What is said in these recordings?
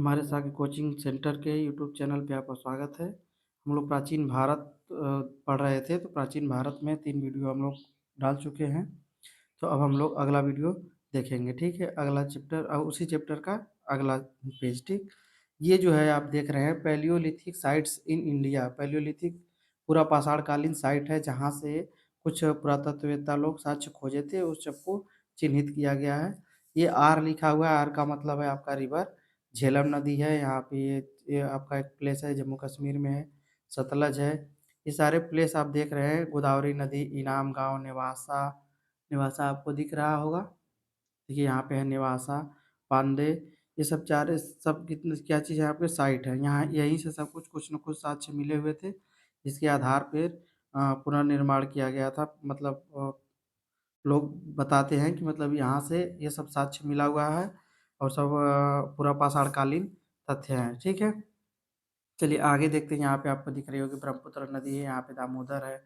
हमारे साथ coaching centre के यूट्यूब चैनल पे आपका स्वागत है। हम लोग प्राचीन भारत पढ़ रहे थे, तो प्राचीन भारत में 3 वीडियो हम लोग डाल चुके हैं। तो अब हम लोग अगला वीडियो देखेंगे, ठीक है? अगला चैप्टर उसी चैप्टर का अगला पेज, ठीक? ये जो है आप देख रहे हैं Palaeolithic sites in India. Palaeolithic पूरा पाषाणकालीन साइट है जहाँ से कुछ पुरातत्ववेत्ता लोग साक्ष्य खोजे थे, उस सबको चिन्हित किया गया है। ये आर लिखा हुआ है, आर का मतलब है आपका रिवर। झेलम नदी है यहाँ पे, ये आपका एक प्लेस है जम्मू कश्मीर में है। सतलज है। ये सारे प्लेस आप देख रहे हैं। गोदावरी नदी, इनाम गाँव, नेवासा। नेवासा आपको दिख रहा होगा। देखिए यहाँ पे है नेवासा, पांडे। ये सब चारे सब कितने क्या चीज़ है, आपके साइट है यहाँ। यहीं से सब कुछ न कुछ साक्ष्य मिले हुए थे, जिसके आधार पर पुनर्निर्माण किया गया था। मतलब लोग बताते हैं कि मतलब यहाँ से ये सब साक्ष्य मिला हुआ है और सब पूरा पाषाणकालीन तथ्य हैं, ठीक है? चलिए आगे देखते हैं। यहाँ पे आपको दिख रही होगी ब्रह्मपुत्र नदी है, यहाँ पे दामोदर है,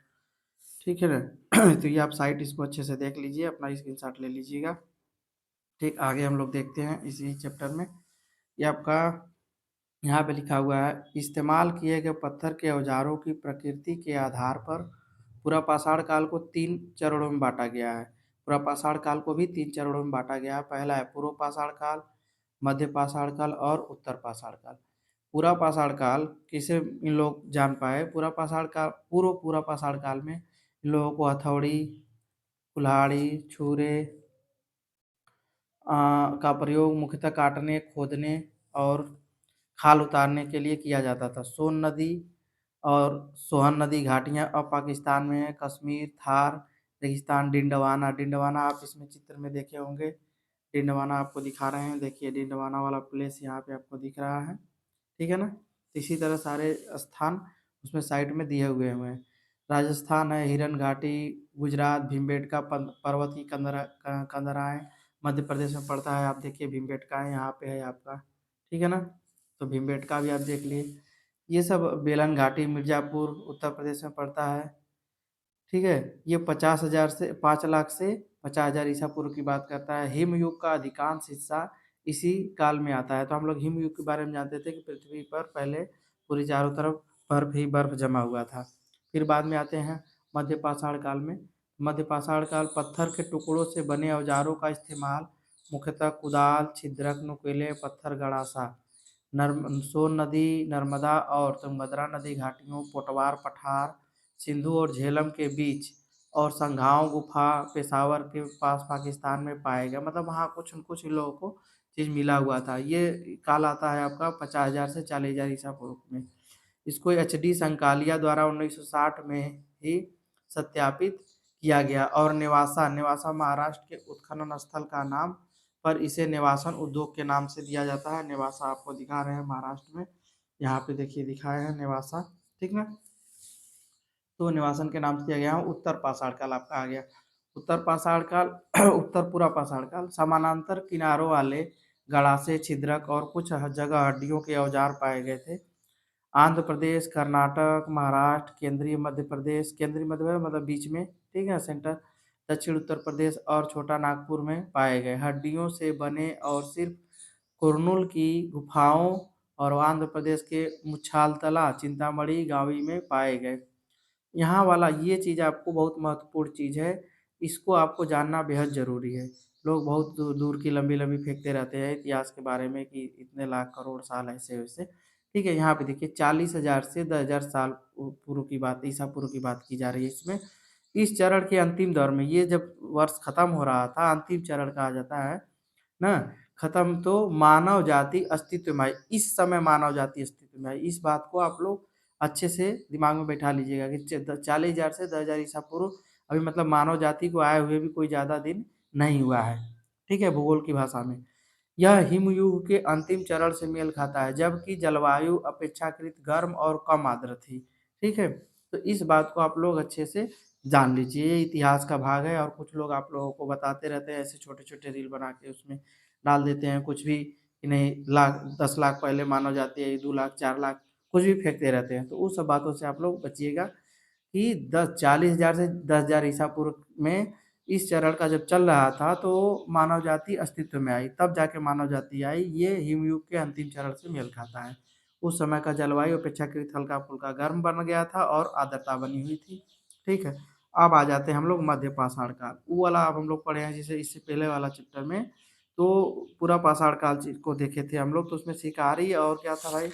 ठीक है ना? तो ये आप साइट इसको अच्छे से देख लीजिए, अपना स्क्रीनशॉट ले लीजिएगा। ठीक, आगे हम लोग देखते हैं इसी चैप्टर में। ये आपका यहाँ पे लिखा हुआ है, इस्तेमाल किए गए पत्थर के औजारों की प्रकृति के आधार पर पूरा पाषाण काल को 3 चरणों में बाँटा गया है। पूरा पाषाण काल को भी 3 चरणों में बाँटा गया है। पहला है पूर्व पाषाण काल, मध्य पाषाण काल और उत्तर पाषाण काल। पूरा पाषाण काल किसे इन लोग जान पाए? पूरा पाषाण काल में इन लोगों को हथौड़ी, कुल्हाड़ी, छुरे का प्रयोग मुख्यतः काटने, खोदने और खाल उतारने के लिए किया जाता था। सोन नदी और सोहन नदी घाटियाँ अब पाकिस्तान में है। कश्मीर, थार, रेगिस्तान, डिंडवाना। डिंडवाना आप इसमें चित्र में देखे होंगे। डिंडवाना आपको दिखा रहे हैं, देखिए डिंडवाना वाला प्लेस यहाँ पे आपको दिख रहा है, ठीक है ना? तो इसी तरह सारे स्थान उसमें साइड में दिए हुए हैं। राजस्थान है, हिरन घाटी, गुजरात, भीमबेटका पर्वत की कंदराएँ। मध्य प्रदेश में पड़ता है, आप देखिए भीमबेटका है यहाँ पे है आपका, ठीक है ना? तो भीमबेटका भी आप देख लिए। ये सब बेलन घाटी, मिर्ज़ापुर उत्तर प्रदेश में पड़ता है, ठीक है? ये 50,000 से 5 लाख से 50,000 ईसा पूर्व की बात करता है। हिमयुग का अधिकांश हिस्सा इसी काल में आता है। तो हम लोग हिमयुग के बारे में जानते थे कि पृथ्वी पर पहले पूरी चारों तरफ बर्फ ही बर्फ जमा हुआ था। फिर बाद में आते हैं मध्य पाषाण काल में। मध्य पाषाण काल पत्थर के टुकड़ों से बने औजारों का इस्तेमाल मुख्यतः कुदाल, छिद्रक, नुकीले पत्थर, गड़ासा। सोन नदी, नर्मदा और तुंगभद्रा नदी घाटियों, पोटवार पठार, सिंधु और झेलम के बीच और संघाओं गुफा पेशावर के पास पाकिस्तान में पाया गया। मतलब वहाँ कुछ न कुछ इन लोगों को चीज़ मिला हुआ था। ये काल आता है आपका 50,000 से 40,000 ईसा पूर्व में। इसको एच.डी. संकालिया द्वारा 1960 में ही सत्यापित किया गया। और नेवासा, नेवासा महाराष्ट्र के उत्खनन स्थल का नाम पर इसे नेवासन उद्योग के नाम से दिया जाता है। नेवासा आपको दिखा रहे हैं महाराष्ट्र में, यहाँ पे देखिए दिखाए हैं नेवासा, ठीक ना? तो निवासन के नाम से दिया गया। उत्तर पाषाण काल आपका आ गया। उत्तर पाषाण काल उत्तर पूरा पाषाण काल समानांतर किनारों वाले गड़ासे, छिद्रक और कुछ जगह हड्डियों के औजार पाए गए थे। आंध्र प्रदेश, कर्नाटक, महाराष्ट्र, केंद्रीय मध्य प्रदेश मतलब बीच में, ठीक है, सेंटर, दक्षिण उत्तर प्रदेश और छोटा नागपुर में पाए गए। हड्डियों से बने और सिर्फ कुरनूल की गुफाओं और आंध्र प्रदेश के मुच्छालतला, चिंतामणि, गावी में पाए गए। यहाँ वाला ये चीज़ आपको बहुत महत्वपूर्ण चीज़ है, इसको आपको जानना बेहद ज़रूरी है। लोग बहुत दूर दूर की लंबी-लंबी फेंकते रहते हैं इतिहास के बारे में कि इतने लाख करोड़ साल ऐसे-वैसे। ठीक है, यहाँ पे देखिए 40,000 से 10,000 साल पूर्व की बात, ईसा पूर्व की बात की जा रही है इसमें। इस चरण के अंतिम दौर में, ये जब वर्ष खत्म हो रहा था, अंतिम चरण कहा जाता है ना, खत्म तो मानव जाति अस्तित्व में आई। इस समय मानव जाति अस्तित्व में आई। इस बात को आप लोग अच्छे से दिमाग में बैठा लीजिएगा कि 40,000 से 10,000 ईसा पूर्व अभी मतलब मानव जाति को आए हुए भी कोई ज़्यादा दिन नहीं हुआ है। ठीक है, भूगोल की भाषा में। यह हिमयुग के अंतिम चरण से मेल खाता है, जबकि जलवायु अपेक्षाकृत गर्म और कम आर्द्र थी। ठीक है, तो इस बात को आप लोग अच्छे से जान लीजिए। ये इतिहास का भाग है और कुछ लोग आप लोगों को बताते रहते हैं, ऐसे छोटे-छोटे रील बना के उसमें डाल देते हैं कुछ भी कि नहीं लाख 10 लाख पहले मानव जाति आई, 2 लाख, 4 लाख कुछ भी फेंकते रहते हैं। तो उस सब बातों से आप लोग बचिएगा कि 10 40,000 से 10,000 ईसा पूर्व में इस चरण का जब चल रहा था तो मानव जाति अस्तित्व में आई, तब जाके मानव जाति आई। ये हिमयुग के अंतिम चरण से मेल खाता है। उस समय का जलवायु अपेक्षाकृत हल्का-फुल्का गर्म बन गया था और आर्द्रता बनी हुई थी। ठीक है? अब आ जाते हैं हम लोग मध्य पाषाण काल। वो वाला अब हम लोग पढ़े हैं जैसे इससे पहले वाला चैप्टर में, तो पूरा पाषाण काल चीज़ को देखे थे हम लोग, तो उसमें शिकारी और क्या था भाई?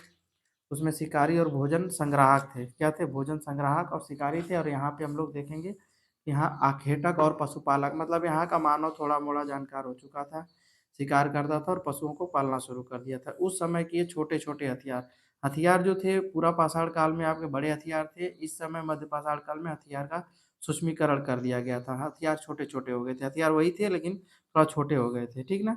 उसमें शिकारी और भोजन संग्राहक थे। क्या थे? भोजन संग्राहक और शिकारी थे। और यहाँ पे हम लोग देखेंगे, यहाँ आखेटक और पशुपालक, मतलब यहाँ का मानव थोड़ा-मोड़ा जानकार हो चुका था। शिकार करता था और पशुओं को पालना शुरू कर दिया था। उस समय के छोटे-छोटे हथियार, हथियार जो थे पूरा पाषाण काल में आपके बड़े हथियार थे। इस समय मध्य पाषाण काल में हथियार का सूक्ष्मीकरण कर दिया गया था। हथियार छोटे-छोटे हो गए थे। हथियार वही थे लेकिन थोड़ा छोटे हो गए थे। ठीक ना?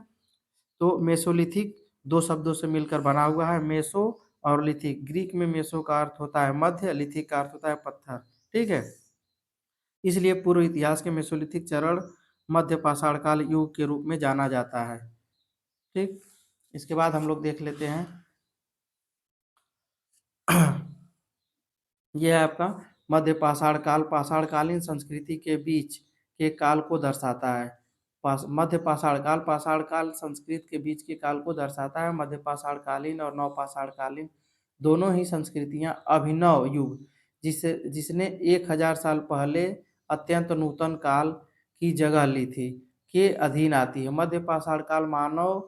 तो मेसोलिथिक 2 शब्दों से मिलकर बना हुआ है, मेसो और लिथिक। ग्रीक में मेसो का अर्थ होता है मध्य, लिथिक का अर्थ होता है पत्थर, ठीक है? इसलिए पूर्व इतिहास के मेसोलिथिक चरण मध्य पाषाण काल युग के रूप में जाना जाता है, ठीक? इसके बाद हम लोग देख लेते हैं ये है आपका मध्य पाषाण काल, पाषाणकालीन संस्कृति के बीच के काल को दर्शाता है। मध्य पाषाण काल संस्कृति के बीच के काल को दर्शाता है। मध्य पाषाणकालीन और नवपाषाणकालीन दोनों ही संस्कृतियां अभिनव युग, जिसने 1000 साल पहले अत्यंत नूतन काल की जगह ली थी, के अधीन आती है। मध्य पाषाण काल मानव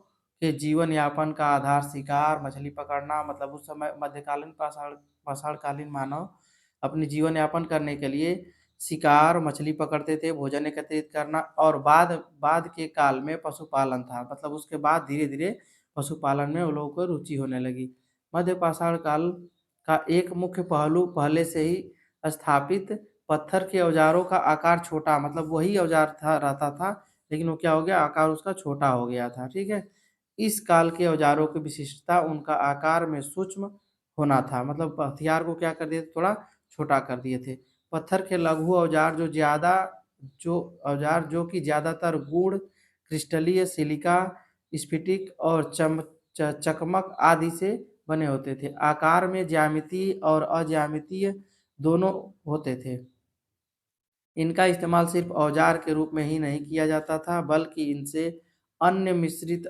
के जीवन यापन का आधार शिकार, मछली पकड़ना, मतलब उस समय मध्यकालीन पाषाणकालीन मानव अपने जीवन यापन करने के लिए शिकार, मछली पकड़ते थे, भोजन एकत्रित करना, और बाद बाद के काल में पशुपालन था। मतलब उसके बाद धीरे-धीरे पशुपालन में उन लोगों को रुचि होने लगी। मध्य पाषाण काल का एक मुख्य पहलू पहले से ही स्थापित पत्थर के औजारों का आकार छोटा, मतलब वही औजार था रहता था, लेकिन वो क्या हो गया, आकार उसका छोटा हो गया था, ठीक है? इस काल के औजारों की विशिष्टता उनका आकार में सूक्ष्म होना था, मतलब हथियार को क्या कर दिए थे, थोड़ा छोटा कर दिए थे। पत्थर के लघु औजार जो औजार जो कि ज़्यादातर गुण, क्रिस्टलीय सिलिका, स्फटिक और चकमक आदि से बने होते थे। आकार में ज्यामितीय और अज्यामितीय दोनों होते थे। इनका इस्तेमाल सिर्फ औजार के रूप में ही नहीं किया जाता था, बल्कि इनसे अन्य मिश्रित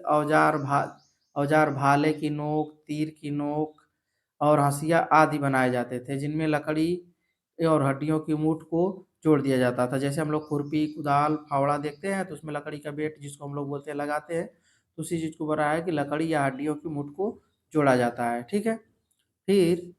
औजार भाले की नोक, तीर की नोक और हँसिया आदि बनाए जाते थे, जिनमें लकड़ी और हड्डियों की मूठ को जोड़ दिया जाता था। जैसे हम लोग खुरपी, कुदाल, फावड़ा देखते हैं, तो उसमें लकड़ी का बेट जिसको हम लोग बोलते हैं लगाते हैं, तो उसी चीज़ को बनाया है कि लकड़ी या हड्डियों की मूठ को जोड़ा जाता है, ठीक है? फिर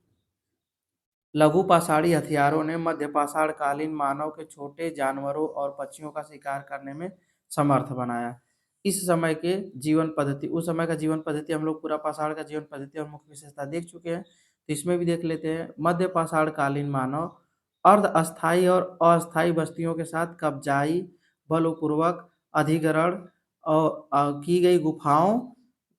लघु पाषाणी हथियारों ने मध्य पाषाण कालीन मानव के छोटे जानवरों और पक्षियों का शिकार करने में समर्थ बनाया। इस समय के जीवन पद्धति, उस समय का जीवन पद्धति हम लोग पूरा पाषाण का जीवन पद्धति और मुख्य विशेषता देख चुके हैं, तो इसमें भी देख लेते हैं। मध्य पाषाण कालीन मानव अर्ध अस्थायी और अस्थायी बस्तियों के साथ कब्जाई, बलपूर्वक अधिग्रहण और की गई गुफाओं,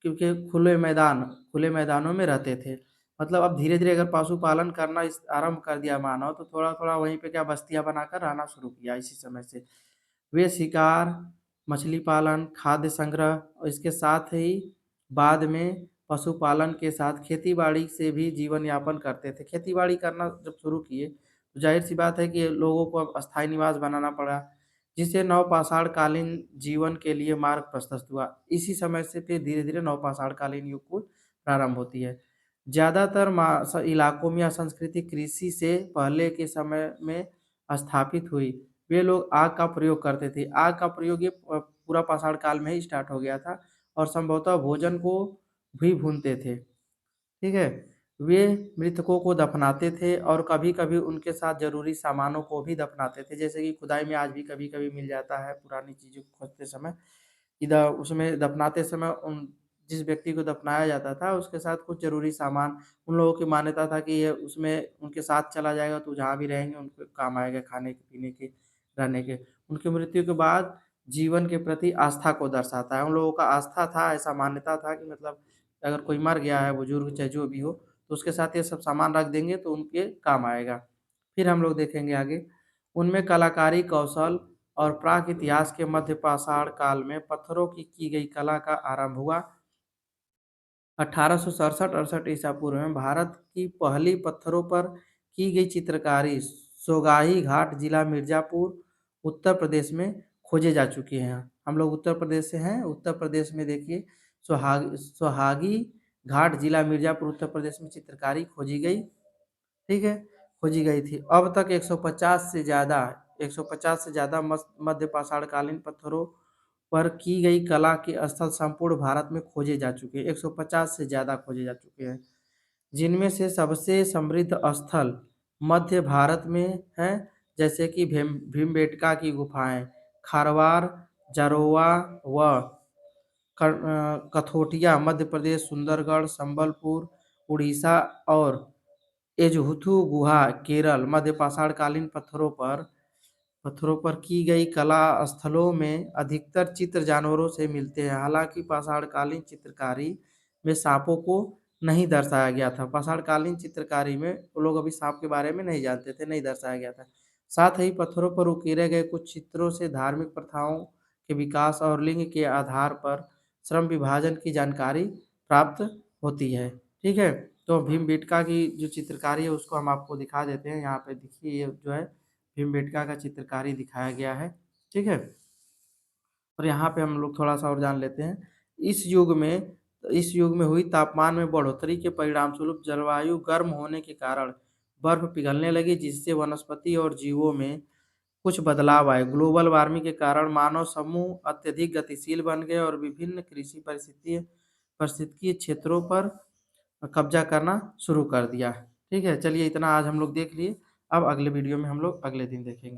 क्योंकि खुले मैदानों में रहते थे। मतलब अब धीरे-धीरे अगर पशुपालन करना इस आरंभ कर दिया मानव, तो थोड़ा-थोड़ा वहीं पे क्या बस्तियाँ बनाकर रहना शुरू किया इसी समय से। वे शिकार, मछली पालन, खाद्य संग्रह और इसके साथ ही बाद में पशुपालन के साथ खेती-बाड़ी से भी जीवन यापन करते थे। खेती-बाड़ी करना जब शुरू किए, तो ज़ाहिर-सी बात है कि लोगों को अब अस्थायी निवास बनाना पड़ा, जिससे नवपाषाण कालीन जीवन के लिए मार्ग प्रशस्त हुआ। इसी समय से फिर धीरे-धीरे नवपाषाण कालीन युग को प्रारंभ होती है। ज़्यादातर इलाकों में यह संस्कृति कृषि से पहले के समय में स्थापित हुई। वे लोग आग का प्रयोग करते थे। आग का प्रयोग ये पूरा पाषाण काल में ही स्टार्ट हो गया था, और संभवतः भोजन को भी भूनते थे। ठीक है? वे मृतकों को दफनाते थे और कभी-कभी उनके साथ ज़रूरी सामानों को भी दफनाते थे। जैसे कि खुदाई में आज भी कभी-कभी मिल जाता है पुरानी चीज़ों को खोजते समय, इधर उसमें दफनाते समय उन जिस व्यक्ति को दफनाया जाता था, उसके साथ कुछ ज़रूरी सामान, उन लोगों की मान्यता था कि ये उसमें उनके साथ चला जाएगा, तो जहाँ भी रहेंगे उनको काम आएगा, खाने के, पीने के, रहने के। उनकी मृत्यु के बाद जीवन के प्रति आस्था को दर्शाता है। उन लोगों का आस्था था, ऐसा मान्यता था कि मतलब अगर कोई मर गया है, बुजुर्ग चाहे जो भी हो, तो उसके साथ ये सब सामान रख देंगे तो उनके काम आएगा। फिर हम लोग देखेंगे आगे, उनमें कलाकारी कौशल और प्राक इतिहास के मध्य पाषाण काल में पत्थरों की गई कला का आरंभ हुआ। 1867-68 ईसा पूर्व में भारत की पहली पत्थरों पर की गई चित्रकारी सोगाही घाट, जिला मिर्जापुर, उत्तर प्रदेश में खोजे जा चुके हैं। हम लोग उत्तर प्रदेश से हैं, उत्तर प्रदेश में देखिए सोहागी घाट जिला मिर्जापुर उत्तर प्रदेश में चित्रकारी खोजी गई, ठीक है, खोजी गई थी। अब तक 150 से ज़्यादा मध्य पाषाण कालीन पत्थरों पर की गई कला के स्थल संपूर्ण भारत में खोजे जा चुके हैं, 150 से ज़्यादा खोजे जा चुके हैं, जिनमें से सबसे समृद्ध स्थल मध्य भारत में है, जैसे कि भीमबेटका की गुफाएं, खारवार, जारोवा व कथोटिया मध्य प्रदेश, सुंदरगढ़, संबलपुर उड़ीसा और एजुथु गुहा केरल मध्य पाषाण कालीन पत्थरों पर की गई कला स्थलों में अधिकतर चित्र जानवरों से मिलते हैं। हालांकि पाषाणकालीन चित्रकारी में सांपों को नहीं दर्शाया गया था। पाषाणकालीन चित्रकारी में वो लोग अभी सांप के बारे में नहीं जानते थे, नहीं दर्शाया गया था। साथ ही पत्थरों पर उकेरे गए कुछ चित्रों से धार्मिक प्रथाओं के विकास और लिंग के आधार पर श्रम विभाजन की जानकारी प्राप्त होती है। ठीक है, तो भीमबेटका की जो चित्रकारी है उसको हम आपको दिखा देते हैं। यहाँ पे देखिए ये जो है भीमबेटका का चित्रकारी दिखाया गया है, ठीक है। और यहाँ पे हम लोग थोड़ा सा और जान लेते हैं। इस युग में हुई तापमान में बढ़ोतरी के परिणाम स्वरूप जलवायु गर्म होने के कारण बर्फ पिघलने लगी, जिससे वनस्पति और जीवों में कुछ बदलाव आए। ग्लोबल वार्मिंग के कारण मानव समूह अत्यधिक गतिशील बन गए और विभिन्न कृषि पारिस्थितिकीय क्षेत्रों पर कब्जा करना शुरू कर दिया। ठीक है, चलिए इतना आज हम लोग देख लिए। अब अगले वीडियो में हम लोग अगले दिन देखेंगे।